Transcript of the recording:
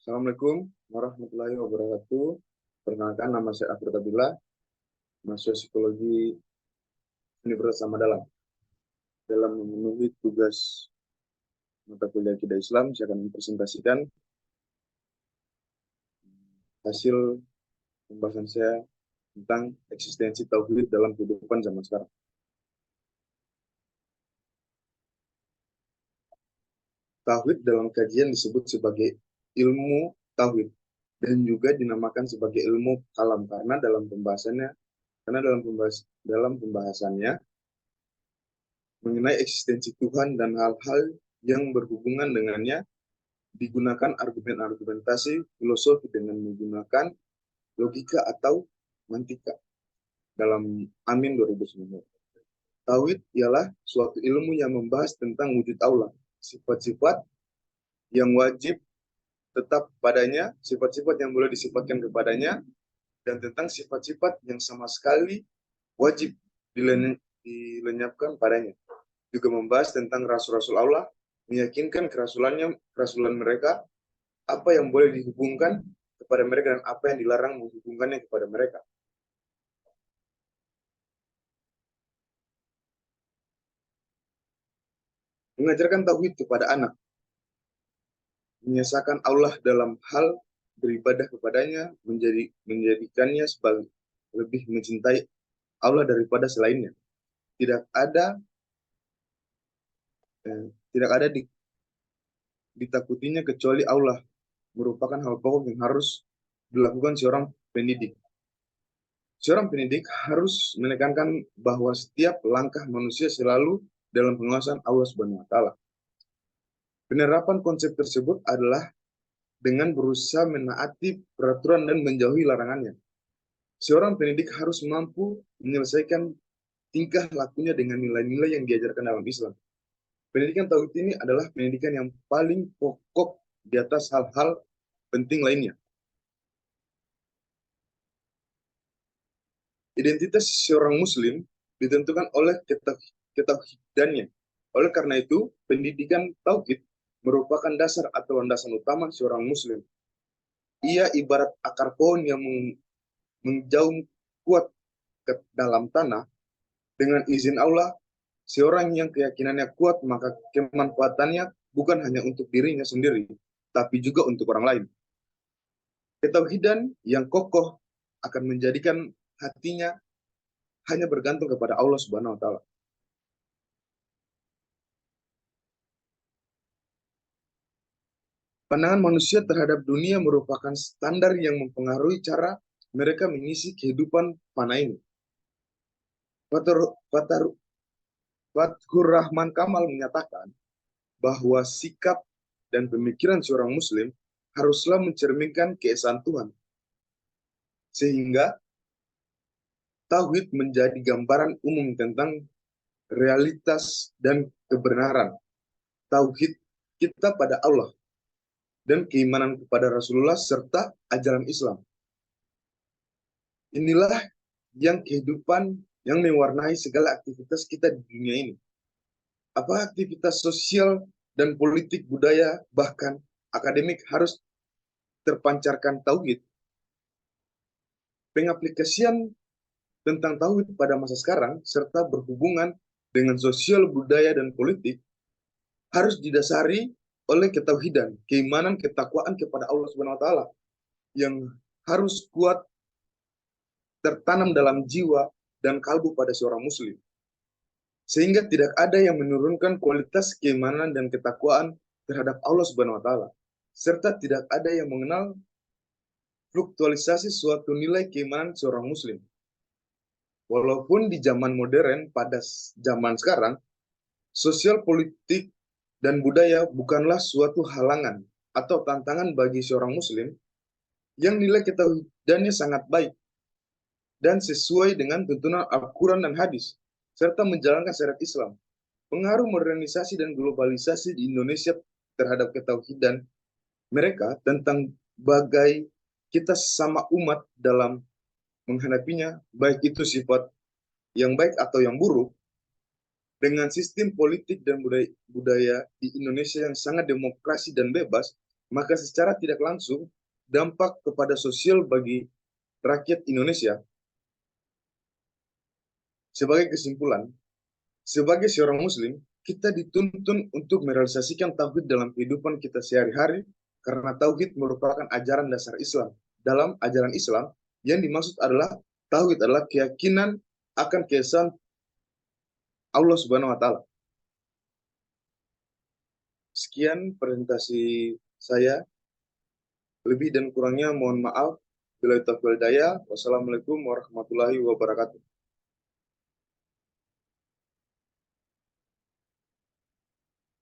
Assalamualaikum warahmatullahi wabarakatuh. Perkenalkan, nama saya Afri Tabila, mahasiswa psikologi Universitas Samarinda. Dalam memenuhi tugas mata kuliah Akidah Islam, saya akan mempresentasikan hasil pembahasan saya tentang eksistensi tauhid dalam kehidupan zaman sekarang. Tauhid dalam kajian disebut sebagai ilmu tauhid dan juga dinamakan sebagai ilmu kalam dalam pembahasannya mengenai eksistensi Tuhan dan hal-hal yang berhubungan dengannya digunakan argumentasi filosofi dengan menggunakan logika atau mantika dalam Amin 2019. Tauhid ialah suatu ilmu yang membahas tentang wujud Allah, sifat-sifat yang wajib tetap padanya, sifat-sifat yang boleh disifatkan kepadanya, dan tentang sifat-sifat yang sama sekali wajib dilenyapkan padanya. Juga membahas tentang rasul-rasul Allah, meyakinkan kerasulan mereka, apa yang boleh dihubungkan kepada mereka dan apa yang dilarang menghubungkannya kepada mereka. Mengajarkan tauhid kepada anak, menyesakan Allah dalam hal beribadah kepadanya, menjadikannya sebagai lebih mencintai Allah daripada selainnya. Tidak ada ditakutinya kecuali Allah, merupakan hal pokok yang harus dilakukan seorang pendidik. Seorang pendidik harus menekankan bahwa setiap langkah manusia selalu dalam pengawasan Allah Subhanahu wa taala. Penerapan konsep tersebut adalah dengan berusaha menaati peraturan dan menjauhi larangannya. Seorang pendidik harus mampu menyelesaikan tingkah lakunya dengan nilai-nilai yang diajarkan dalam Islam. Pendidikan tauhid ini adalah pendidikan yang paling pokok di atas hal-hal penting lainnya. Identitas seorang muslim ditentukan oleh ketauhidannya. Oleh karena itu, pendidikan tauhid merupakan dasar atau landasan utama seorang muslim. Ia ibarat akar pohon yang menjauh kuat ke dalam tanah. Dengan izin Allah, seorang yang keyakinannya kuat, maka kemanfaatannya bukan hanya untuk dirinya sendiri, tapi juga untuk orang lain. Ketauhidan yang kokoh akan menjadikan hatinya hanya bergantung kepada Allah Subhanahu wa taala. Pandangan manusia terhadap dunia merupakan standar yang mempengaruhi cara mereka mengisi kehidupan fana ini. Fathur Rahman Kamal menyatakan bahwa sikap dan pemikiran seorang muslim haruslah mencerminkan keesaan Tuhan. Sehingga tauhid menjadi gambaran umum tentang realitas dan kebenaran. Tauhid kita pada Allah dan keimanan kepada Rasulullah serta ajaran Islam. Inilah yang kehidupan yang mewarnai segala aktivitas kita di dunia ini. Apa aktivitas sosial dan politik, budaya, bahkan akademik harus terpancarkan tauhid. Pengaplikasian tentang tauhid pada masa sekarang serta berhubungan dengan sosial, budaya, dan politik harus didasari oleh ketauhidan, keimanan, ketakwaan kepada Allah Subhanahu wa taala yang harus kuat tertanam dalam jiwa dan kalbu pada seorang muslim. Sehingga tidak ada yang menurunkan kualitas keimanan dan ketakwaan terhadap Allah Subhanahu wa taala, serta tidak ada yang mengenal fluktualisasi suatu nilai keimanan seorang muslim. Walaupun di zaman modern pada zaman sekarang, sosial, politik, dan budaya bukanlah suatu halangan atau tantangan bagi seorang muslim yang nilai ketauhidannya sangat baik dan sesuai dengan tuntunan Al-Quran dan hadis, serta menjalankan syariat Islam. Pengaruh modernisasi dan globalisasi di Indonesia terhadap ketauhidan mereka tentang bagai kita sama umat dalam menghadapinya, baik itu sifat yang baik atau yang buruk, dengan sistem politik dan budaya di Indonesia yang sangat demokrasi dan bebas, maka secara tidak langsung dampak kepada sosial bagi rakyat Indonesia. Sebagai kesimpulan, sebagai seorang muslim, kita dituntun untuk merealisasikan tauhid dalam kehidupan kita sehari-hari karena tauhid merupakan ajaran dasar Islam. Dalam ajaran Islam, yang dimaksud adalah tauhid adalah keyakinan akan keesaan Allah Subhanahu wa taala. Sekian presentasi saya. Lebih dan kurangnya mohon maaf. Bila taufiq wal hidayah. Wassalamualaikum warahmatullahi wabarakatuh.